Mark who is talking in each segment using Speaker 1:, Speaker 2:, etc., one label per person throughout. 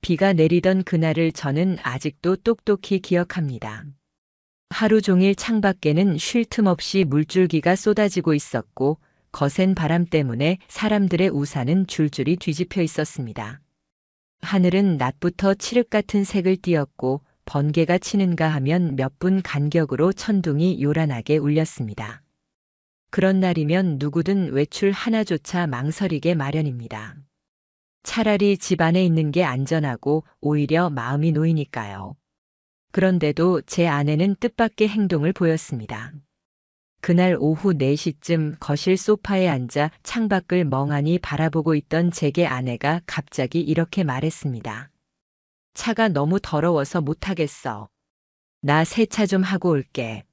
Speaker 1: 비가 내리던 그날을 저는 아직도 똑똑히 기억합니다. 하루 종일 창밖에는 쉴 틈 없이 물줄기가 쏟아지고 있었고 거센 바람 때문에 사람들의 우산은 줄줄이 뒤집혀 있었습니다. 하늘은 낮부터 칠흑 같은 색을 띠었고 번개가 치는가 하면 몇 분 간격으로 천둥이 요란하게 울렸습니다. 그런 날이면 누구든 외출 하나조차 망설이게 마련입니다. 차라리 집 안에 있는 게 안전하고 오히려 마음이 놓이니까요. 그런데도 제 아내는 뜻밖의 행동을 보였습니다. 그날 오후 4시쯤 거실 소파에 앉아 창밖을 멍하니 바라보고 있던 제게 아내가 갑자기 이렇게 말했습니다. 차가 너무 더러워서 못하겠어. 나 세차 좀 하고 올게.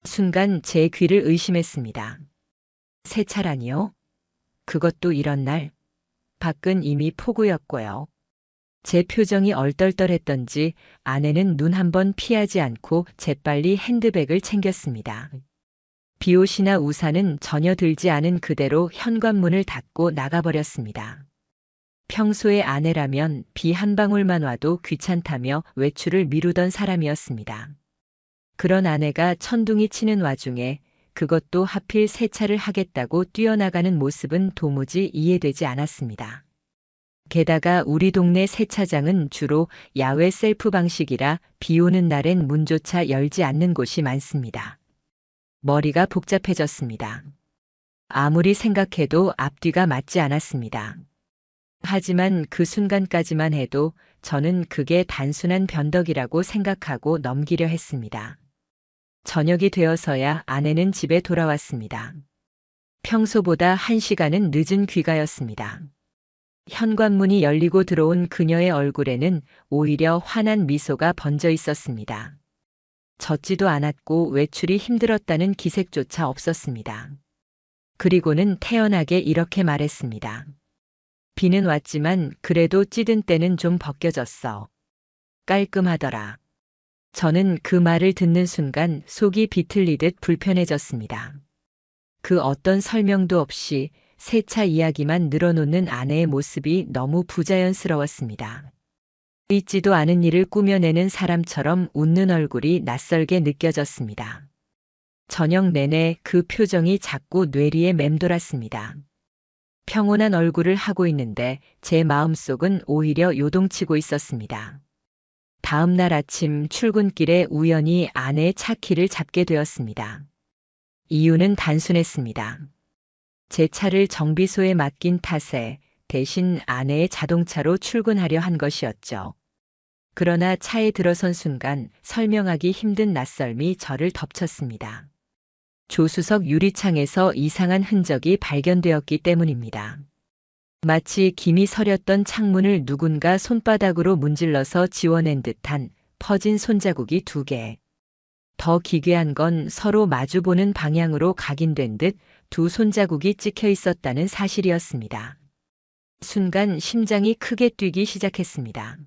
Speaker 1: 순간 제 귀를 의심했습니다. 세차라니요? 그것도 이런 날? 밖은 이미 폭우였고요. 제 표정이 얼떨떨했던지 아내는 눈 한번 피하지 않고 재빨리 핸드백을 챙겼습니다. 비옷이나 우산은 전혀 들지 않은 그대로 현관문을 닫고 나가버렸습니다. 평소에 아내라면 비 한 방울만 와도 귀찮다며 외출을 미루던 사람이었습니다. 그런 아내가 천둥이 치는 와중에 그것도 하필 세차를 하겠다고 뛰어나가는 모습은 도무지 이해되지 않았습니다. 게다가 우리 동네 세차장은 주로 야외 셀프 방식이라 비 오는 날엔 문조차 열지 않는 곳이 많습니다. 머리가 복잡해졌습니다. 아무리 생각해도 앞뒤가 맞지 않았습니다. 하지만 그 순간까지만 해도 저는 그게 단순한 변덕이라고 생각하고 넘기려 했습니다. 저녁이 되어서야 아내는 집에 돌아왔습니다. 평소보다 1시간은 늦은 귀가였습니다. 현관문이 열리고 들어온 그녀의 얼굴에는 오히려 환한 미소가 번져 있었습니다. 젖지도 않았고 외출이 힘들었다는 기색조차 없었습니다. 그리고는 태연하게 이렇게 말했습니다. 비는 왔지만 그래도 찌든 때는 좀 벗겨졌어. 깔끔하더라. 저는 그 말을 듣는 순간 속이 비틀리듯 불편해졌습니다. 그 어떤 설명도 없이 세차 이야기만 늘어놓는 아내의 모습이 너무 부자연스러웠습니다. 있지도 않은 일을 꾸며내는 사람처럼 웃는 얼굴이 낯설게 느껴졌습니다. 저녁 내내 그 표정이 자꾸 뇌리에 맴돌았습니다. 평온한 얼굴을 하고 있는데 제 마음속은 오히려 요동치고 있었습니다. 다음 날 아침 출근길에 우연히 아내의 차 키를 잡게 되었습니다. 이유는 단순했습니다. 제 차를 정비소에 맡긴 탓에 대신 아내의 자동차로 출근하려 한 것이었죠. 그러나 차에 들어선 순간 설명하기 힘든 낯설미 저를 덮쳤습니다. 조수석 유리창에서 이상한 흔적이 발견되었기 때문입니다. 마치 김이 서렸던 창문을 누군가 손바닥으로 문질러서 지워낸 듯한 퍼진 손자국이 2개. 더 기괴한 건 서로 마주보는 방향으로 각인된 듯 2 손자국이 찍혀 있었다는 사실이었습니다. 순간 심장이 크게 뛰기 시작했습니다.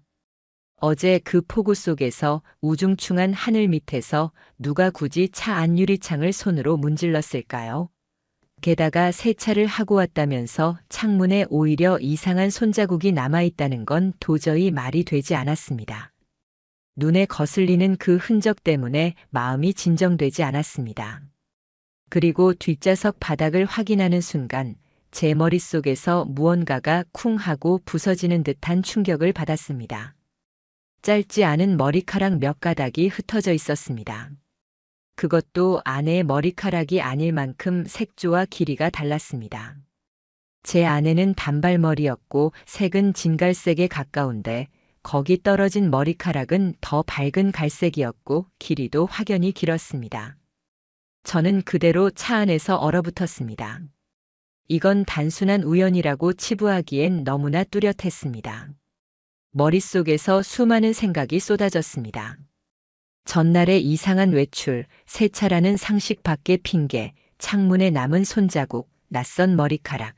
Speaker 1: 어제 그 폭우 속에서 우중충한 하늘 밑에서 누가 굳이 차 안 유리창을 손으로 문질렀을까요? 게다가 세차를 하고 왔다면서 창문에 오히려 이상한 손자국이 남아있다는 건 도저히 말이 되지 않았습니다. 눈에 거슬리는 그 흔적 때문에 마음이 진정되지 않았습니다. 그리고 뒷좌석 바닥을 확인하는 순간 제 머릿속에서 무언가가 쿵 하고 부서지는 듯한 충격을 받았습니다. 짧지 않은 머리카락 몇 가닥이 흩어져 있었습니다. 그것도 아내의 머리카락이 아닐 만큼 색조와 길이가 달랐습니다. 제 아내는 단발머리였고 색은 진갈색에 가까운데 거기 떨어진 머리카락은 더 밝은 갈색이었고 길이도 확연히 길었습니다. 저는 그대로 차 안에서 얼어붙었습니다. 이건 단순한 우연이라고 치부하기엔 너무나 뚜렷했습니다. 머릿속에서 수많은 생각이 쏟아졌습니다. 전날의 이상한 외출, 세차라는 상식 밖의 핑계, 창문에 남은 손자국, 낯선 머리카락.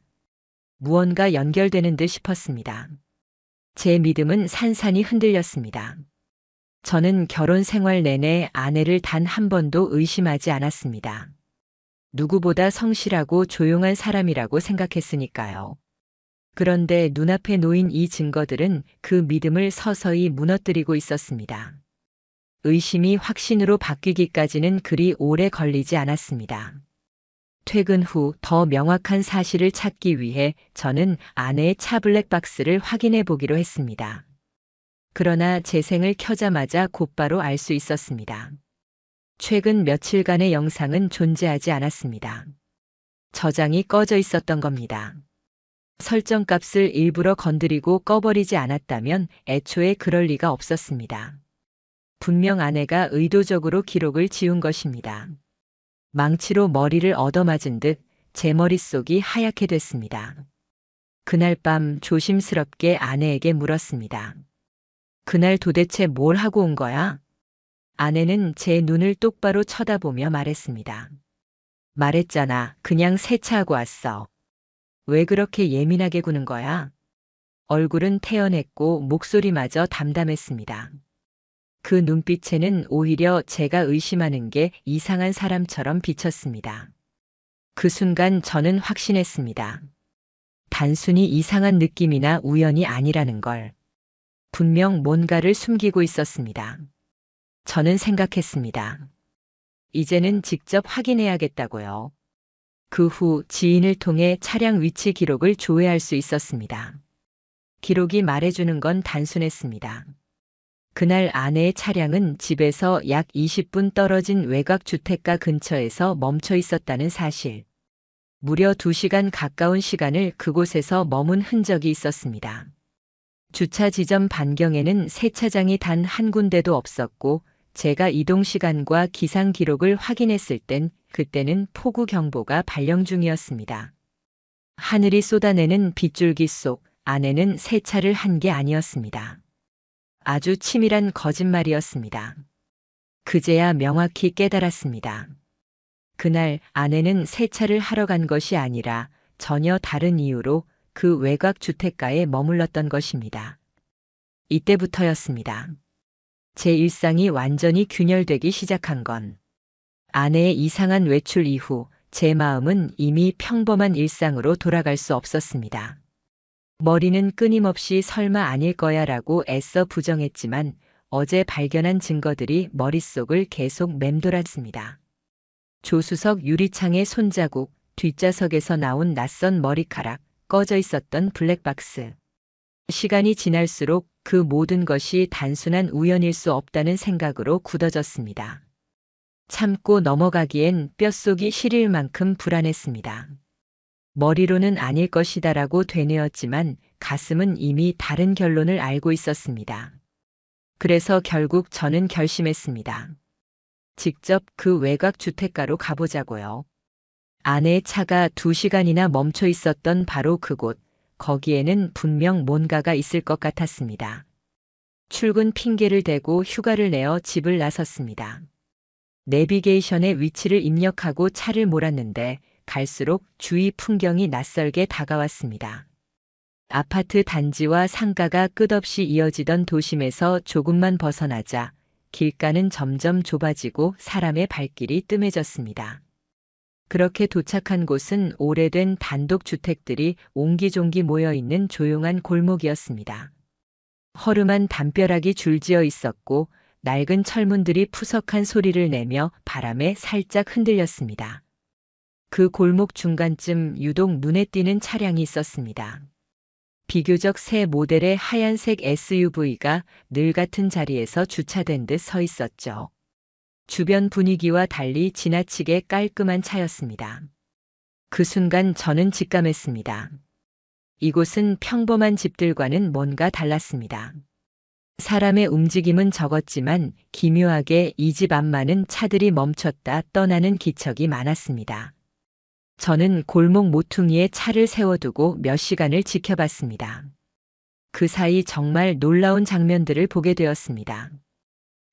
Speaker 1: 무언가 연결되는 듯 싶었습니다. 제 믿음은 산산이 흔들렸습니다. 저는 결혼 생활 내내 아내를 단 한 번도 의심하지 않았습니다. 누구보다 성실하고 조용한 사람이라고 생각했으니까요. 그런데 눈앞에 놓인 이 증거들은 그 믿음을 서서히 무너뜨리고 있었습니다. 의심이 확신으로 바뀌기까지는 그리 오래 걸리지 않았습니다. 퇴근 후 더 명확한 사실을 찾기 위해 저는 아내의 차 블랙박스를 확인해 보기로 했습니다. 그러나 재생을 켜자마자 곧바로 알 수 있었습니다. 최근 며칠간의 영상은 존재하지 않았습니다. 저장이 꺼져 있었던 겁니다. 설정값을 일부러 건드리고 꺼버리지 않았다면 애초에 그럴 리가 없었습니다. 분명 아내가 의도적으로 기록을 지운 것입니다. 망치로 머리를 얻어맞은 듯 제 머릿속이 하얗게 됐습니다. 그날 밤 조심스럽게 아내에게 물었습니다. 그날 도대체 뭘 하고 온 거야? 아내는 제 눈을 똑바로 쳐다보며 말했습니다. 말했잖아. 그냥 세차하고 왔어. 왜 그렇게 예민하게 구는 거야? 얼굴은 태연했고 목소리마저 담담했습니다. 그 눈빛에는 오히려 제가 의심하는 게 이상한 사람처럼 비쳤습니다. 그 순간 저는 확신했습니다. 단순히 이상한 느낌이나 우연이 아니라는 걸. 분명 뭔가를 숨기고 있었습니다. 저는 생각했습니다. 이제는 직접 확인해야겠다고요. 그 후 지인을 통해 차량 위치 기록을 조회할 수 있었습니다. 기록이 말해주는 건 단순했습니다. 그날 아내의 차량은 집에서 약 20분 떨어진 외곽 주택가 근처에서 멈춰 있었다는 사실. 무려 2시간 가까운 시간을 그곳에서 머문 흔적이 있었습니다. 주차 지점 반경에는 세차장이 단 한 군데도 없었고 제가 이동 시간과 기상 기록을 확인했을 땐 그때는 폭우 경보가 발령 중이었습니다. 하늘이 쏟아내는 빗줄기 속 아내는 세차를 한 게 아니었습니다. 아주 치밀한 거짓말이었습니다. 그제야 명확히 깨달았습니다. 그날 아내는 세차를 하러 간 것이 아니라 전혀 다른 이유로 그 외곽 주택가에 머물렀던 것입니다. 이때부터였습니다. 제 일상이 완전히 균열되기 시작한 건 아내의 이상한 외출 이후 제 마음은 이미 평범한 일상으로 돌아갈 수 없었습니다. 머리는 끊임없이 설마 아닐 거야라고 애써 부정했지만 어제 발견한 증거들이 머릿속을 계속 맴돌았습니다. 조수석 유리창의 손자국, 뒷좌석에서 나온 낯선 머리카락, 꺼져 있었던 블랙박스. 시간이 지날수록 그 모든 것이 단순한 우연일 수 없다는 생각으로 굳어졌습니다. 참고 넘어가기엔 뼛속이 시릴 만큼 불안했습니다. 머리로는 아닐 것이다라고 되뇌었지만 가슴은 이미 다른 결론을 알고 있었습니다. 그래서 결국 저는 결심했습니다. 직접 그 외곽 주택가로 가보자고요. 아내의 차가 2시간이나 멈춰 있었던 바로 그곳, 거기에는 분명 뭔가가 있을 것 같았습니다. 출근 핑계를 대고 휴가를 내어 집을 나섰습니다. 내비게이션에 위치를 입력하고 차를 몰았는데 갈수록 주위 풍경이 낯설게 다가왔습니다. 아파트 단지와 상가가 끝없이 이어지던 도심에서 조금만 벗어나자 길가는 점점 좁아지고 사람의 발길이 뜸해졌습니다. 그렇게 도착한 곳은 오래된 단독주택들이 옹기종기 모여있는 조용한 골목이었습니다. 허름한 담벼락이 줄지어 있었고 낡은 철문들이 푸석한 소리를 내며 바람에 살짝 흔들렸습니다. 그 골목 중간쯤 유독 눈에 띄는 차량이 있었습니다. 비교적 새 모델의 하얀색 SUV가 늘 같은 자리에서 주차된 듯 서 있었죠. 주변 분위기와 달리 지나치게 깔끔한 차였습니다. 그 순간 저는 직감했습니다. 이곳은 평범한 집들과는 뭔가 달랐습니다. 사람의 움직임은 적었지만 기묘하게 이 집 앞만은 차들이 멈췄다 떠나는 기척이 많았습니다. 저는 골목 모퉁이에 차를 세워두고 몇 시간을 지켜봤습니다. 그 사이 정말 놀라운 장면들을 보게 되었습니다.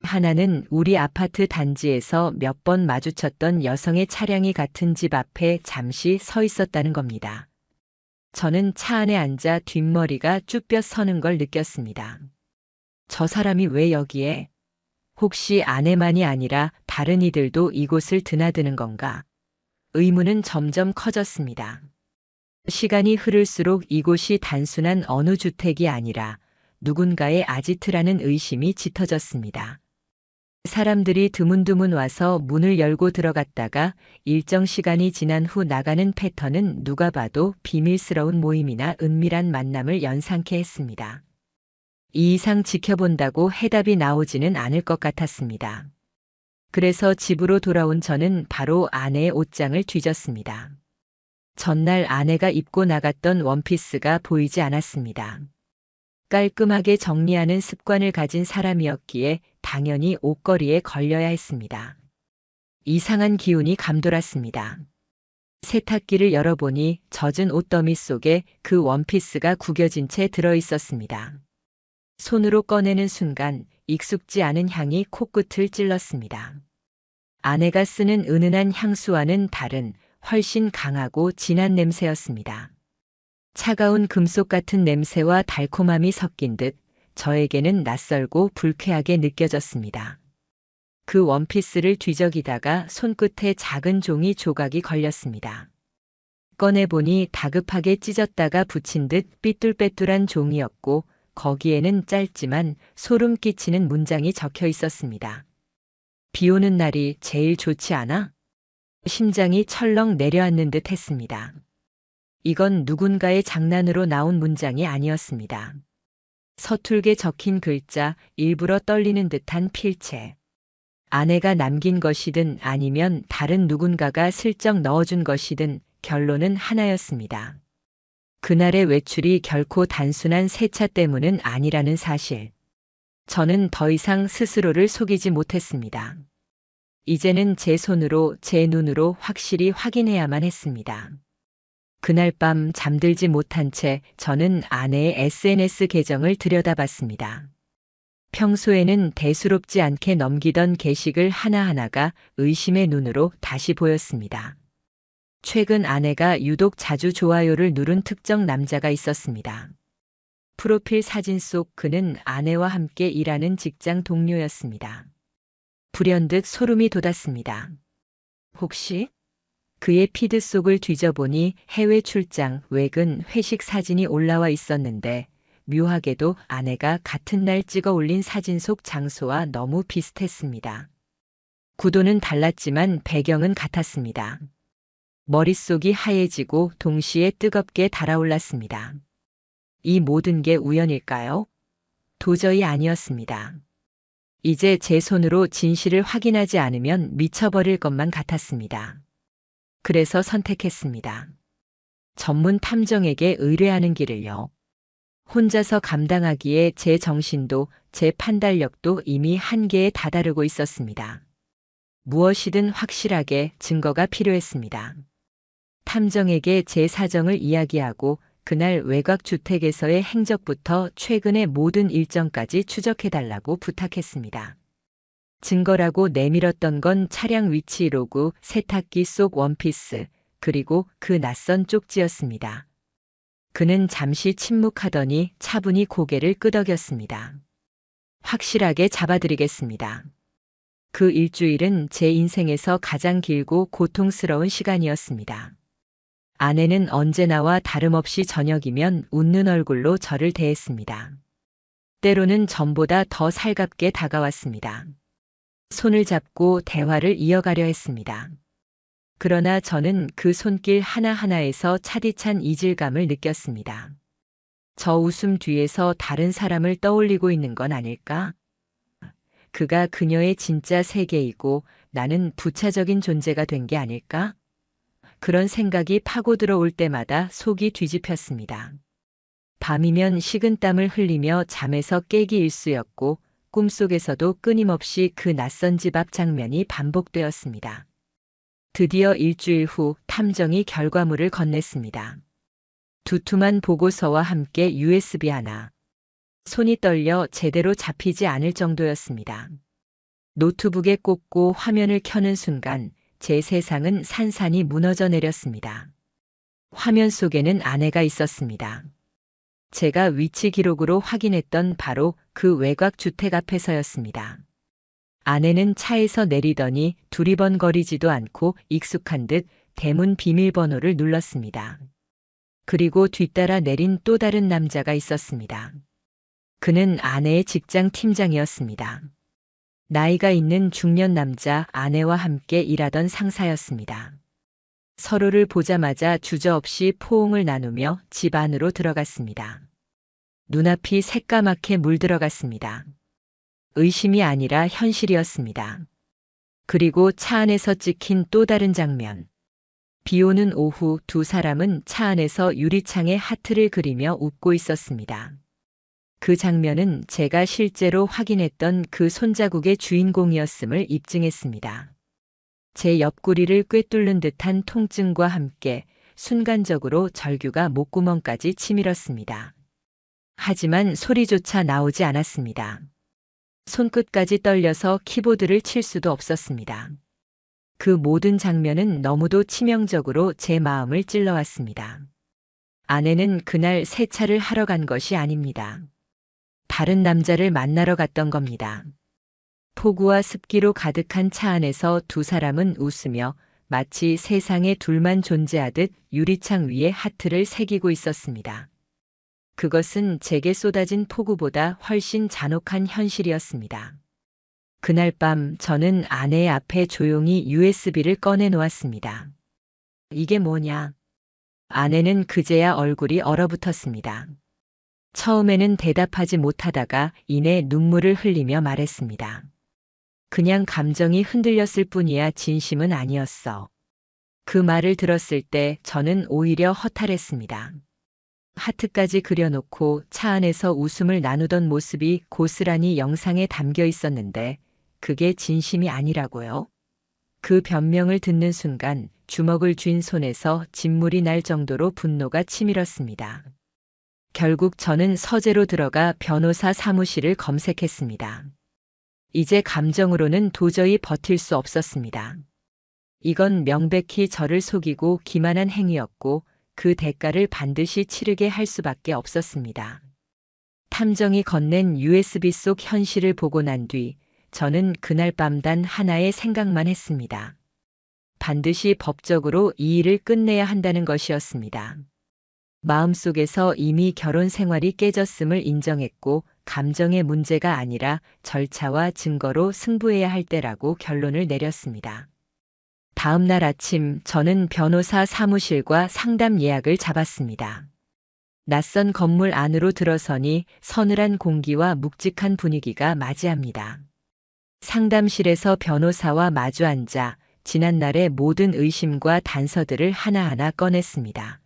Speaker 1: 하나는 우리 아파트 단지에서 몇 번 마주쳤던 여성의 차량이 같은 집 앞에 잠시 서 있었다는 겁니다. 저는 차 안에 앉아 뒷머리가 쭈뼛 서는 걸 느꼈습니다. 저 사람이 왜 여기에? 혹시 아내만이 아니라 다른 이들도 이곳을 드나드는 건가? 의문은 점점 커졌습니다. 시간이 흐를수록 이곳이 단순한 어느 주택이 아니라 누군가의 아지트라는 의심이 짙어졌습니다. 사람들이 드문드문 와서 문을 열고 들어갔다가 일정 시간이 지난 후 나가는 패턴은 누가 봐도 비밀스러운 모임이나 은밀한 만남을 연상케 했습니다. 이 이상 지켜본다고 해답이 나오지는 않을 것 같았습니다. 그래서 집으로 돌아온 저는 바로 아내의 옷장을 뒤졌습니다. 전날 아내가 입고 나갔던 원피스가 보이지 않았습니다. 깔끔하게 정리하는 습관을 가진 사람이었기에 당연히 옷걸이에 걸려야 했습니다. 이상한 기운이 감돌았습니다. 세탁기를 열어보니 젖은 옷더미 속에 그 원피스가 구겨진 채 들어있었습니다. 손으로 꺼내는 순간 익숙지 않은 향이 코끝을 찔렀습니다. 아내가 쓰는 은은한 향수와는 다른 훨씬 강하고 진한 냄새였습니다. 차가운 금속 같은 냄새와 달콤함이 섞인 듯 저에게는 낯설고 불쾌하게 느껴졌습니다. 그 원피스를 뒤적이다가 손끝에 작은 종이 조각이 걸렸습니다. 꺼내보니 다급하게 찢었다가 붙인 듯 삐뚤빼뚤한 종이였고 거기에는 짧지만 소름 끼치는 문장이 적혀 있었습니다. 비 오는 날이 제일 좋지 않아? 심장이 철렁 내려앉는 듯 했습니다. 이건 누군가의 장난으로 나온 문장이 아니었습니다. 서툴게 적힌 글자, 일부러 떨리는 듯한 필체. 아내가 남긴 것이든 아니면 다른 누군가가 슬쩍 넣어준 것이든 결론은 하나였습니다. 그날의 외출이 결코 단순한 세차 때문은 아니라는 사실. 저는 더 이상 스스로를 속이지 못했습니다. 이제는 제 손으로, 제 눈으로 확실히 확인해야만 했습니다. 그날 밤 잠들지 못한 채 저는 아내의 SNS 계정을 들여다봤습니다. 평소에는 대수롭지 않게 넘기던 게시글 하나하나가 의심의 눈으로 다시 보였습니다. 최근 아내가 유독 자주 좋아요를 누른 특정 남자가 있었습니다. 프로필 사진 속 그는 아내와 함께 일하는 직장 동료였습니다. 불현듯 소름이 돋았습니다. 혹시? 그의 피드 속을 뒤져보니 해외 출장, 외근, 회식 사진이 올라와 있었는데 묘하게도 아내가 같은 날 찍어 올린 사진 속 장소와 너무 비슷했습니다. 구도는 달랐지만 배경은 같았습니다. 머릿속이 하얘지고 동시에 뜨겁게 달아올랐습니다. 이 모든 게 우연일까요? 도저히 아니었습니다. 이제 제 손으로 진실을 확인하지 않으면 미쳐버릴 것만 같았습니다. 그래서 선택했습니다. 전문 탐정에게 의뢰하는 길을요. 혼자서 감당하기에 제 정신도 제 판단력도 이미 한계에 다다르고 있었습니다. 무엇이든 확실하게 증거가 필요했습니다. 탐정에게 제 사정을 이야기하고 그날 외곽주택에서의 행적부터 최근의 모든 일정까지 추적해달라고 부탁했습니다. 증거라고 내밀었던 건 차량 위치 로그, 세탁기 속 원피스, 그리고 그 낯선 쪽지였습니다. 그는 잠시 침묵하더니 차분히 고개를 끄덕였습니다. 확실하게 잡아드리겠습니다. 그 일주일은 제 인생에서 가장 길고 고통스러운 시간이었습니다. 아내는 언제나와 다름없이 저녁이면 웃는 얼굴로 저를 대했습니다. 때로는 전보다 더 살갑게 다가왔습니다. 손을 잡고 대화를 이어가려 했습니다. 그러나 저는 그 손길 하나하나에서 차디찬 이질감을 느꼈습니다. 저 웃음 뒤에서 다른 사람을 떠올리고 있는 건 아닐까? 그가 그녀의 진짜 세계이고 나는 부차적인 존재가 된 게 아닐까? 그런 생각이 파고들어 올 때마다 속이 뒤집혔습니다. 밤이면 식은땀을 흘리며 잠에서 깨기 일쑤였고 꿈속에서도 끊임없이 그 낯선 집 앞 장면이 반복되었습니다. 드디어 일주일 후 탐정이 결과물을 건넸습니다. 두툼한 보고서와 함께 USB 하나. 손이 떨려 제대로 잡히지 않을 정도였습니다. 노트북에 꽂고 화면을 켜는 순간 제 세상은 산산이 무너져 내렸습니다. 화면 속에는 아내가 있었습니다. 제가 위치 기록으로 확인했던 바로 그 외곽 주택 앞에서였습니다. 아내는 차에서 내리더니 두리번거리지도 않고 익숙한 듯 대문 비밀번호를 눌렀습니다. 그리고 뒤따라 내린 또 다른 남자가 있었습니다. 그는 아내의 직장 팀장이었습니다. 나이가 있는 중년 남자, 아내와 함께 일하던 상사였습니다. 서로를 보자마자 주저없이 포옹을 나누며 집 안으로 들어갔습니다. 눈앞이 새까맣게 물들어갔습니다. 의심이 아니라 현실이었습니다. 그리고 차 안에서 찍힌 또 다른 장면. 비 오는 오후 두 사람은 차 안에서 유리창에 하트를 그리며 웃고 있었습니다. 그 장면은 제가 실제로 확인했던 그 손자국의 주인공이었음을 입증했습니다. 제 옆구리를 꿰뚫는 듯한 통증과 함께 순간적으로 절규가 목구멍까지 치밀었습니다. 하지만 소리조차 나오지 않았습니다. 손끝까지 떨려서 키보드를 칠 수도 없었습니다. 그 모든 장면은 너무도 치명적으로 제 마음을 찔러왔습니다. 아내는 그날 세차를 하러 간 것이 아닙니다. 다른 남자를 만나러 갔던 겁니다. 폭우와 습기로 가득한 차 안에서 두 사람은 웃으며 마치 세상에 둘만 존재하듯 유리창 위에 하트를 새기고 있었습니다. 그것은 제게 쏟아진 폭우보다 훨씬 잔혹한 현실이었습니다. 그날 밤 저는 아내의 앞에 조용히 USB를 꺼내 놓았습니다. 이게 뭐냐? 아내는 그제야 얼굴이 얼어붙었습니다. 처음에는 대답하지 못하다가 이내 눈물을 흘리며 말했습니다. 그냥 감정이 흔들렸을 뿐이야 진심은 아니었어. 그 말을 들었을 때 저는 오히려 허탈했습니다. 하트까지 그려놓고 차 안에서 웃음을 나누던 모습이 고스란히 영상에 담겨 있었는데 그게 진심이 아니라고요? 그 변명을 듣는 순간 주먹을 쥔 손에서 진물이 날 정도로 분노가 치밀었습니다. 결국 저는 서재로 들어가 변호사 사무실을 검색했습니다. 이제 감정으로는 도저히 버틸 수 없었습니다. 이건 명백히 저를 속이고 기만한 행위였고 그 대가를 반드시 치르게 할 수밖에 없었습니다. 탐정이 건넨 USB 속 현실을 보고 난 뒤 저는 그날 밤 단 하나의 생각만 했습니다. 반드시 법적으로 이 일을 끝내야 한다는 것이었습니다. 마음속에서 이미 결혼 생활이 깨졌음을 인정했고 감정의 문제가 아니라 절차와 증거로 승부해야 할 때라고 결론을 내렸습니다. 다음 날 아침 저는 변호사 사무실과 상담 예약을 잡았습니다. 낯선 건물 안으로 들어서니 서늘한 공기와 묵직한 분위기가 맞이합니다. 상담실에서 변호사와 마주 앉아 지난날의 모든 의심과 단서들을 하나하나 꺼냈습니다.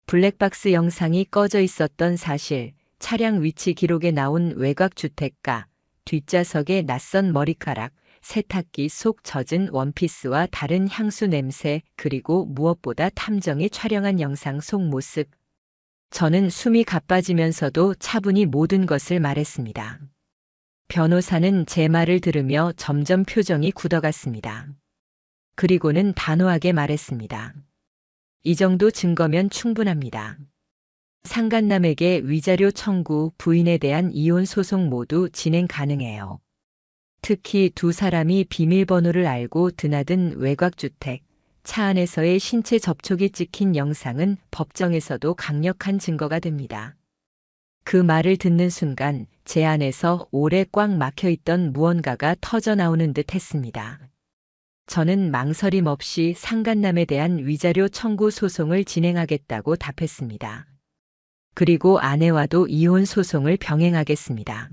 Speaker 1: 블랙박스 영상이 꺼져 있었던 사실, 차량 위치 기록에 나온 외곽 주택가, 뒷좌석의 낯선 머리카락, 세탁기 속 젖은 원피스와 다른 향수 냄새, 그리고 무엇보다 탐정이 촬영한 영상 속 모습. 저는 숨이 가빠지면서도 차분히 모든 것을 말했습니다. 변호사는 제 말을 들으며 점점 표정이 굳어갔습니다. 그리고는 단호하게 말했습니다. 이 정도 증거면 충분합니다. 상간남에게 위자료 청구, 부인에 대한 이혼 소송 모두 진행 가능해요. 특히 두 사람이 비밀번호를 알고 드나든 외곽주택, 차 안에서의 신체 접촉이 찍힌 영상은 법정에서도 강력한 증거가 됩니다. 그 말을 듣는 순간 제 안에서 오래 꽉 막혀있던 무언가가 터져나오는 듯 했습니다. 저는 망설임 없이 상간남에 대한 위자료 청구 소송을 진행하겠다고 답했습니다. 그리고 아내와도 이혼 소송을 병행하겠습니다.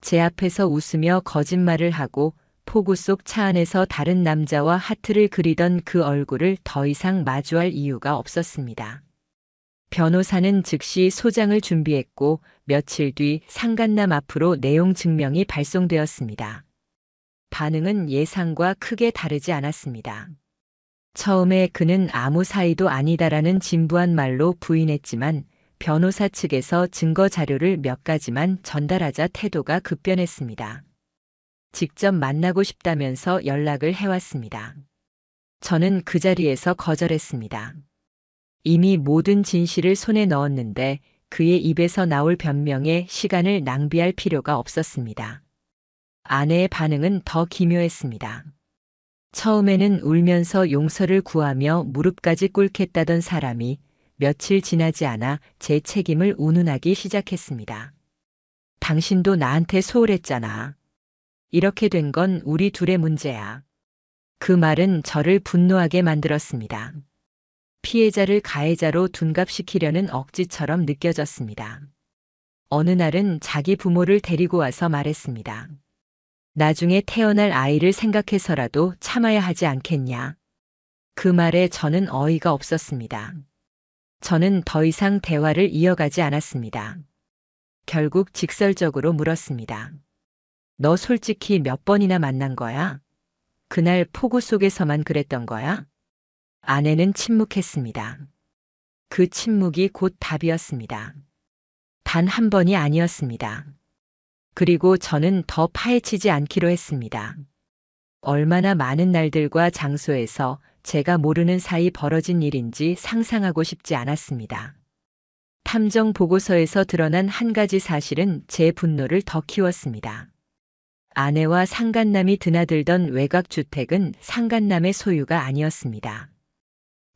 Speaker 1: 제 앞에서 웃으며 거짓말을 하고 폭우 속 차 안에서 다른 남자와 하트를 그리던 그 얼굴을 더 이상 마주할 이유가 없었습니다. 변호사는 즉시 소장을 준비했고 며칠 뒤 상간남 앞으로 내용 증명이 발송되었습니다. 반응은 예상과 크게 다르지 않았습니다. 처음에 그는 아무 사이도 아니다라는 진부한 말로 부인했지만 변호사 측에서 증거 자료를 몇 가지만 전달하자 태도가 급변했습니다. 직접 만나고 싶다면서 연락을 해왔습니다. 저는 그 자리에서 거절했습니다. 이미 모든 진실을 손에 넣었는데 그의 입에서 나올 변명에 시간을 낭비할 필요가 없었습니다. 아내의 반응은 더 기묘했습니다. 처음에는 울면서 용서를 구하며 무릎까지 꿇겠다던 사람이 며칠 지나지 않아 제 책임을 운운하기 시작했습니다. 당신도 나한테 소홀했잖아. 이렇게 된 건 우리 둘의 문제야. 그 말은 저를 분노하게 만들었습니다. 피해자를 가해자로 둔갑시키려는 억지처럼 느껴졌습니다. 어느 날은 자기 부모를 데리고 와서 말했습니다. 나중에 태어날 아이를 생각해서라도 참아야 하지 않겠냐. 그 말에 저는 어이가 없었습니다. 저는 더 이상 대화를 이어가지 않았습니다. 결국 직설적으로 물었습니다. 너 솔직히 몇 번이나 만난 거야? 그날 폭우 속에서만 그랬던 거야? 아내는 침묵했습니다. 그 침묵이 곧 답이었습니다. 단 한 번이 아니었습니다. 그리고 저는 더 파헤치지 않기로 했습니다. 얼마나 많은 날들과 장소에서 제가 모르는 사이 벌어진 일인지 상상하고 싶지 않았습니다. 탐정 보고서에서 드러난 한 가지 사실은 제 분노를 더 키웠습니다. 아내와 상간남이 드나들던 외곽주택은 상간남의 소유가 아니었습니다.